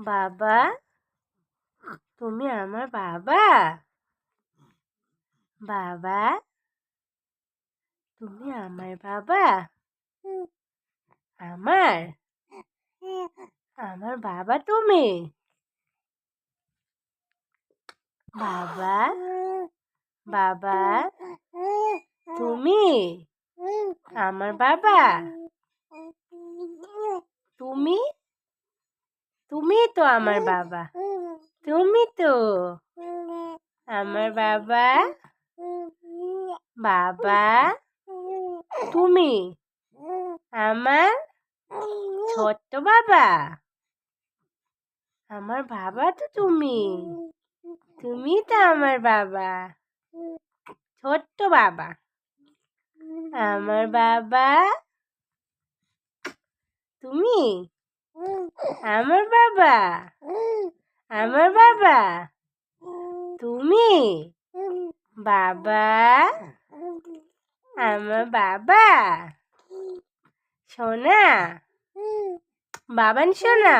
বাবা, তুমি আমার বাবা? বাবা, তুমি আমার বাবা? আমার আমার বাবা তুমি? বাবা, বাবা, তুমি আমার বাবা? তুমি তুমি তো আমার বাবা। তুমি তো আমার বাবা। বাবা, তুমি আমার ছোট্ট বাবা। আমার বাবা তো তুমি। তুমি তো আমার বাবা, ছোট্ট বাবা। আমার বাবা তুমি আমার বাবা। আমার বাবা তুমি বাবা। আমার বাবা সোনা, বাবান সোনা।